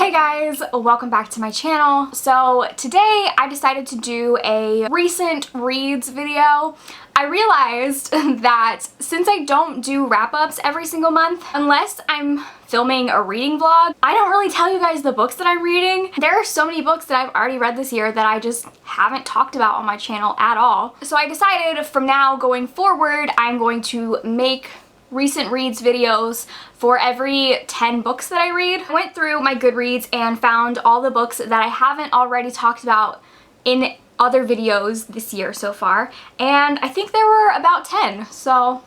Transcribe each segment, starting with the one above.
Hey guys, welcome back to my channel. So today I decided to do a recent reads video. I realized that since I don't do wrap-ups every single month, unless I'm filming a reading vlog, I don't really tell you guys the books that I'm reading. There are so many books that I've already read this year that I just haven't talked about on my channel at all. So I decided from now going forward, I'm going to make recent reads videos for every 10 books that I read. I went through my Goodreads and found all the books that I haven't already talked about in other videos this year so far, and I think there were about 10, so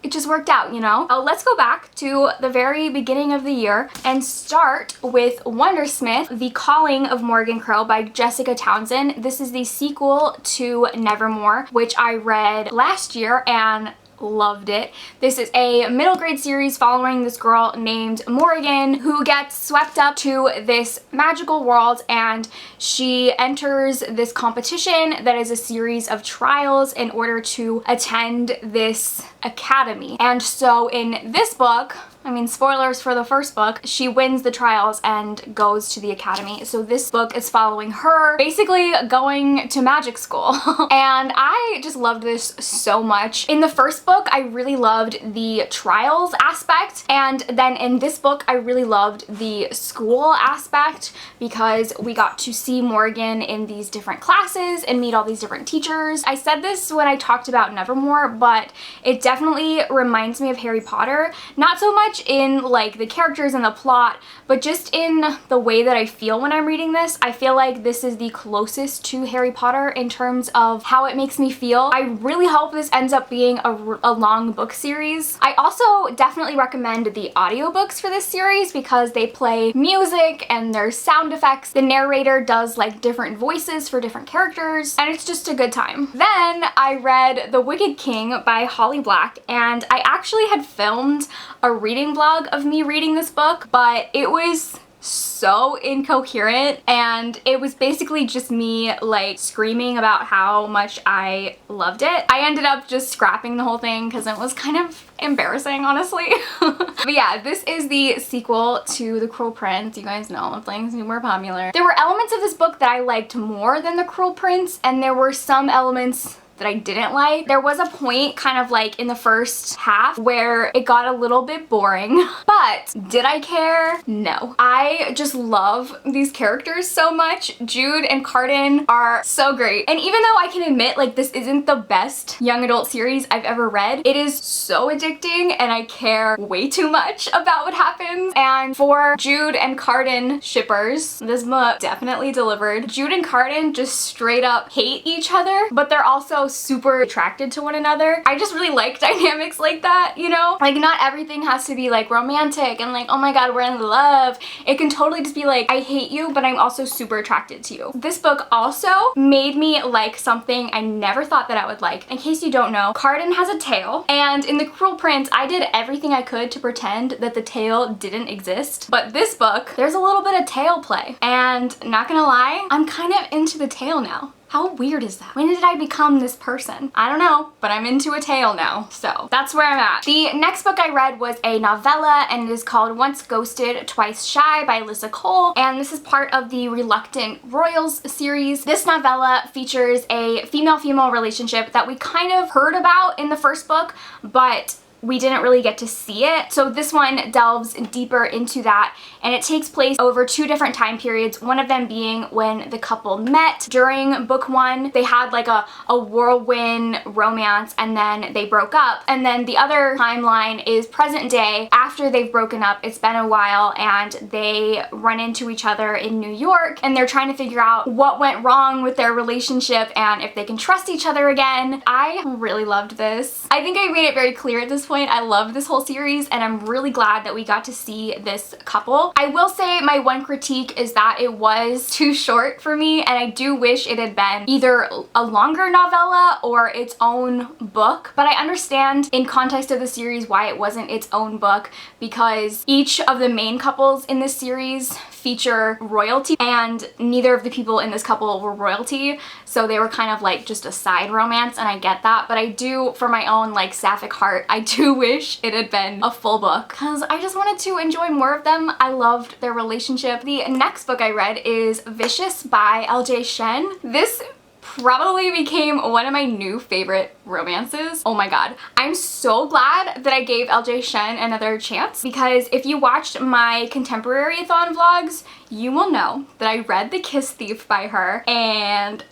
it just worked out, you know? Let's go back to the very beginning of the year and start with Wondersmith, The Calling of Morgan Crow by Jessica Townsend. This is the sequel to Nevermore, which I read last year and loved it. This is a middle grade series following this girl named Morgan who gets swept up to this magical world, and she enters this competition that is a series of trials in order to attend this academy. And so in this book, I mean, spoilers for the first book, she wins the trials and goes to the academy. So this book is following her basically going to magic school. And I just loved this so much. In the first book, I really loved the trials aspect. And then in this book, I really loved the school aspect because we got to see Morgan in these different classes and meet all these different teachers. I said this when I talked about Nevermore, but it definitely reminds me of Harry Potter. Not so much in like the characters and the plot, but just in the way that I feel when I'm reading this. I feel like this is the closest to Harry Potter in terms of how it makes me feel. I really hope this ends up being a long book series. I also definitely recommend the audiobooks for this series because they play music and there's sound effects. The narrator does like different voices for different characters, and it's just a good time. Then I read The Wicked King by Holly Black, and I actually had filmed a reading vlog of me reading this book, but it was so incoherent, and it was basically just me like screaming about how much I loved it. I ended up just scrapping the whole thing because it was kind of embarrassing, honestly. But yeah, this is the sequel to The Cruel Prince. You guys know I'm playing super popular. There were elements of this book that I liked more than The Cruel Prince, and there were some elements that I didn't like. There was a point kind of like in the first half where it got a little bit boring, but did I care? No. I just love these characters so much. Jude and Cardan are so great. And even though I can admit like this isn't the best young adult series I've ever read, it is so addicting and I care way too much about what happens. And for Jude and Cardan shippers, this book definitely delivered. Jude and Cardan just straight up hate each other, but they're also super attracted to one another. I just really like dynamics like that, you know? Like not everything has to be like romantic and like, oh my god, we're in love. It can totally just be like, I hate you, but I'm also super attracted to you. This book also made me like something I never thought that I would like. In case you don't know, Cardan has a tail, and in The Cruel Prince, I did everything I could to pretend that the tail didn't exist. But this book, there's a little bit of tail play, and not gonna lie, I'm kind of into the tail now. How weird is that? When did I become this person? I don't know, but I'm into a tail now, so that's where I'm at. The next book I read was a novella, and it is called Once Ghosted, Twice Shy by Alyssa Cole, and this is part of the Reluctant Royals series. This novella features a female-female relationship that we kind of heard about in the first book, but we didn't really get to see it. So this one delves deeper into that, and it takes place over 2 different time periods, one of them being when the couple met during book 1. They had like a whirlwind romance and then they broke up. And then the other timeline is present day after they've broken up. It's been a while and they run into each other in New York, and they're trying to figure out what went wrong with their relationship and if they can trust each other again. I really loved this. I think I made it very clear at this point. I love this whole series, and I'm really glad that we got to see this couple. I will say my one critique is that it was too short for me, and I do wish it had been either a longer novella or its own book, but I understand in context of the series why it wasn't its own book, because each of the main couples in this series feature royalty, and neither of the people in this couple were royalty, so they were kind of like just a side romance, and I get that, but I do, for my own like sapphic heart, I do do wish it had been a full book because I just wanted to enjoy more of them. I loved their relationship. The next book I read is Vicious by LJ Shen. This probably became one of my new favorite romances. Oh my god. I'm so glad that I gave LJ Shen another chance because if you watched my Contemporary-a-thon vlogs, you will know that I read The Kiss Thief by her, and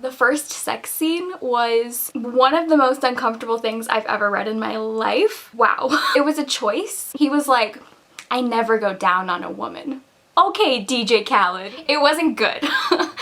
the first sex scene was one of the most uncomfortable things I've ever read in my life. Wow. It was a choice. He was like, "I never go down on a woman." Okay, DJ Khaled. It wasn't good.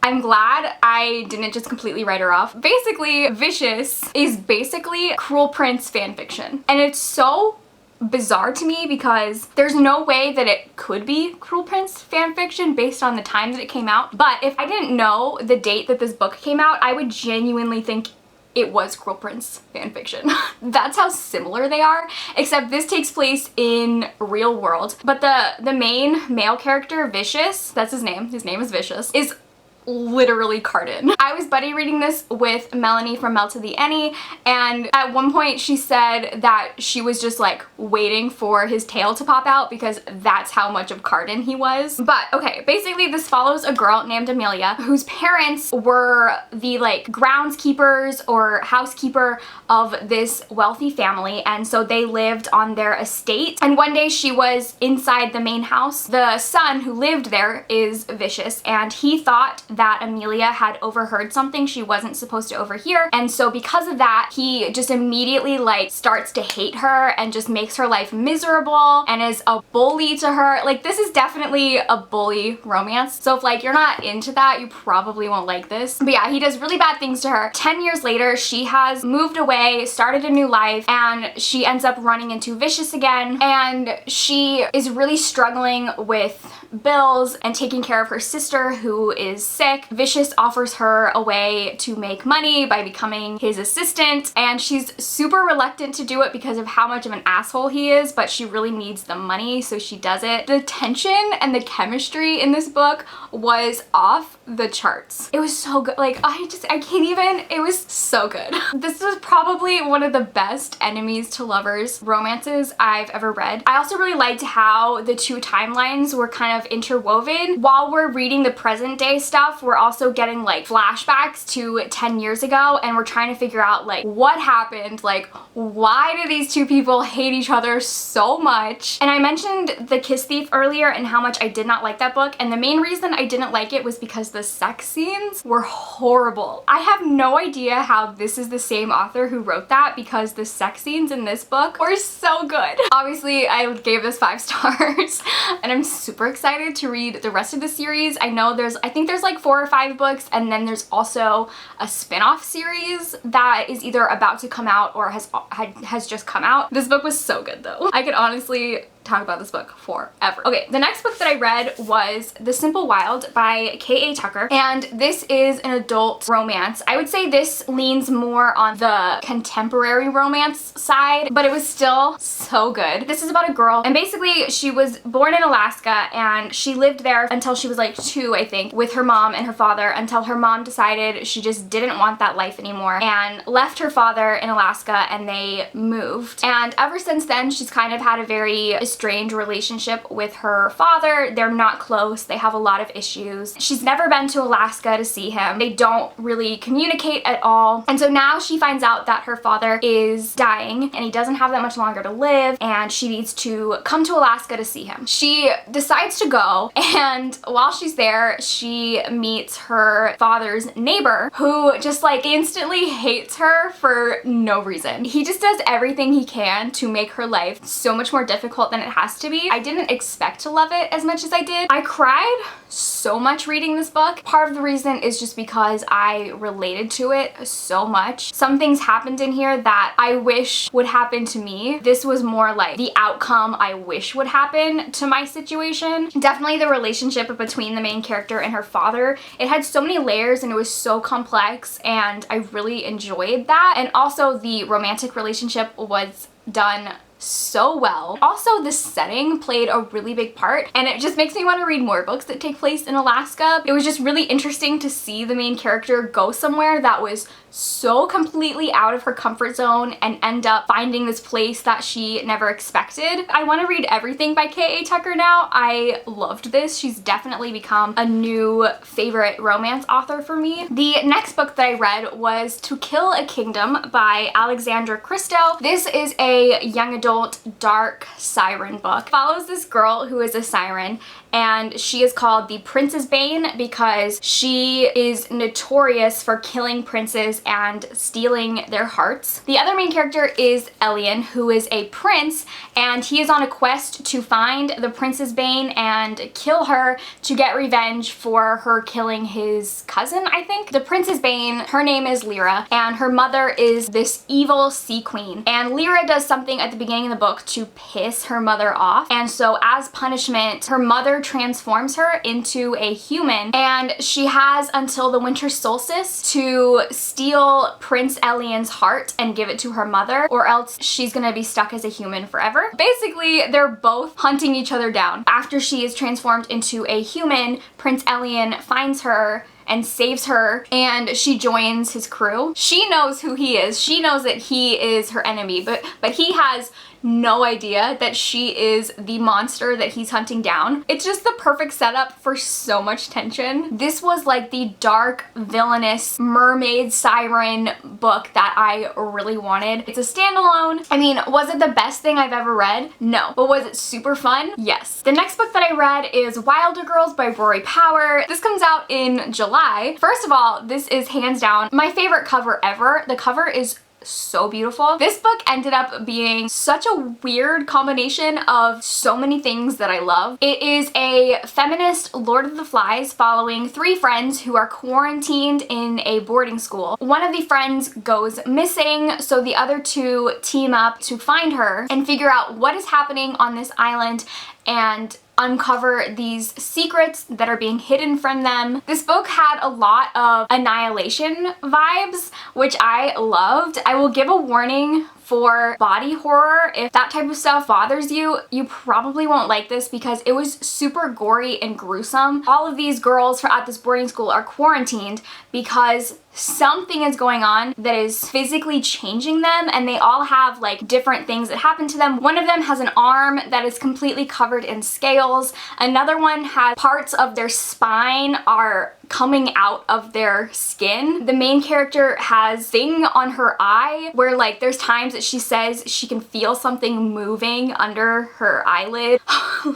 I'm glad I didn't just completely write her off. Basically, Vicious is basically Cruel Prince fanfiction. And it's so bizarre to me because there's no way that it could be Cruel Prince fanfiction based on the time that it came out. But if I didn't know the date that this book came out, I would genuinely think it was Cruel Prince fanfiction. That's how similar they are, except this takes place in real world. But the main male character, Vicious, that's his name is Vicious, is literally Cardan. I was buddy reading this with Melanie from Mel to the Any, and at one point she said that she was just like waiting for his tail to pop out because that's how much of Cardan he was. But okay, basically this follows a girl named Amelia whose parents were the like groundskeepers or housekeeper of this wealthy family, and so they lived on their estate. And one day she was inside the main house. The son who lived there is Vicious, and he thought that Amelia had overheard something she wasn't supposed to overhear, and so because of that he just immediately like starts to hate her and just makes her life miserable and is a bully to her. Like, this is definitely a bully romance, so if like you're not into that, you probably won't like this. But yeah, he does really bad things to her. 10 years later she has moved away, started a new life, and she ends up running into Vicious again, and she is really struggling with bills and taking care of her sister who is sick. Vicious offers her a way to make money by becoming his assistant, and she's super reluctant to do it because of how much of an asshole he is, but she really needs the money, so she does it. The tension and the chemistry in this book was off the charts. It was so good. Like, I can't even, it was so good. This was probably one of the best enemies to lovers romances I've ever read. I also really liked how the two timelines were kind of interwoven. While we're reading the present day stuff, we're also getting like flashbacks to 10 years ago, and we're trying to figure out like what happened, like why do these two people hate each other so much. And I mentioned The Kiss Thief earlier and how much I did not like that book, and the main reason I didn't like it was because the sex scenes were horrible. I have no idea how this is the same author who wrote that because the sex scenes in this book were so good. Obviously I gave this 5 stars and I'm super excited to read the rest of the series. I think there's like 4 or 5 books, and then there's also a spin-off series that is either about to come out or has just come out. This book was so good though. I could honestly talk about this book forever. Okay, the next book that I read was The Simple Wild by K.A. Tucker, and this is an adult romance. I would say this leans more on the contemporary romance side, but it was still so good. This is about a girl, and basically she was born in Alaska, and she lived there until she was like 2, I think, with her mom and her father, until her mom decided she just didn't want that life anymore and left her father in Alaska, and they moved. And ever since then, she's kind of had a very strange relationship with her father. They're not close. They have a lot of issues. She's never been to Alaska to see him. They don't really communicate at all. And so now she finds out that her father is dying and he doesn't have that much longer to live, and she needs to come to Alaska to see him. She decides to go, and while she's there, she meets her father's neighbor who just like instantly hates her for no reason. He just does everything he can to make her life so much more difficult than it has to be. I didn't expect to love it as much as I did. I cried so much reading this book. Part of the reason is just because I related to it so much. Some things happened in here that I wish would happen to me. This was more like the outcome I wish would happen to my situation. Definitely the relationship between the main character and her father. It had so many layers and it was so complex, and I really enjoyed that. And also the romantic relationship was done so well. Also, the setting played a really big part, and it just makes me want to read more books that take place in Alaska. It was just really interesting to see the main character go somewhere that was so completely out of her comfort zone and end up finding this place that she never expected. I want to read everything by K.A. Tucker now. I loved this. She's definitely become a new favorite romance author for me. The next book that I read was To Kill a Kingdom by Alexandra Christo. This is a young adult dark siren book. It follows this girl who is a siren, and she is called the Prince's Bane because she is notorious for killing princes and stealing their hearts. The other main character is Elian, who is a prince, and he is on a quest to find the Prince's Bane and kill her to get revenge for her killing his cousin, I think. The Prince's Bane, her name is Lyra, and her mother is this evil sea queen. And Lyra does something at the beginning of the book to piss her mother off, and so as punishment, her mother transforms her into a human, and she has until the winter solstice to steal Prince Elian's heart and give it to her mother, or else she's gonna be stuck as a human forever. Basically, they're both hunting each other down. After she is transformed into a human, Prince Elian finds her and saves her, and she joins his crew. She knows who he is. She knows that he is her enemy, but he has no idea that she is the monster that he's hunting down. It's just the perfect setup for so much tension. This was like the dark, villainous mermaid siren book that I really wanted. It's a standalone. I mean, was it the best thing I've ever read? No. But was it super fun? Yes. The next book that I read is Wilder Girls by Rory Power. This comes out in July. First of all, this is hands down my favorite cover ever. The cover is so beautiful. This book ended up being such a weird combination of so many things that I love. It is a feminist Lord of the Flies following three friends who are quarantined in a boarding school. One of the friends goes missing, so the other two team up to find her and figure out what is happening on this island and uncover these secrets that are being hidden from them. This book had a lot of Annihilation vibes, which I loved. I will give a warning for body horror. If that type of stuff bothers you, you probably won't like this because it was super gory and gruesome. All of these girls at this boarding school are quarantined because something is going on that is physically changing them, and they all have like different things that happen to them. One of them has an arm that is completely covered in scales. Another one has parts of their spine are coming out of their skin. The main character has thing on her eye where like there's times that she says she can feel something moving under her eyelid.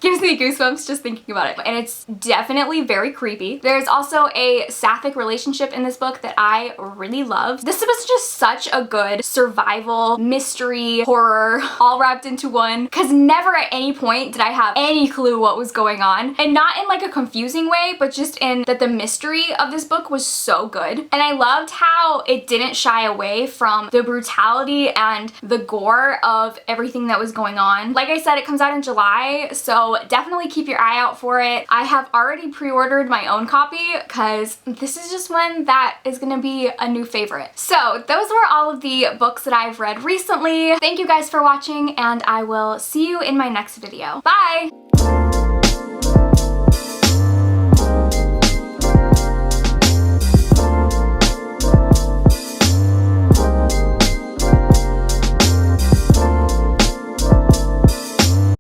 Gives me goosebumps just thinking about it. And it's definitely very creepy. There's also a sapphic relationship in this book that I really loved. This was just such a good survival, mystery, horror, all wrapped into one, because never at any point did I have any clue what was going on. And not in like a confusing way, but just in that the mystery of this book was so good. And I loved how it didn't shy away from the brutality and the gore of everything that was going on. Like I said, it comes out in July, so definitely keep your eye out for it. I have already pre-ordered my own copy because this is just one that is gonna be a new favorite. So those were all of the books that I've read recently. Thank you guys for watching, and I will see you in my next video. Bye!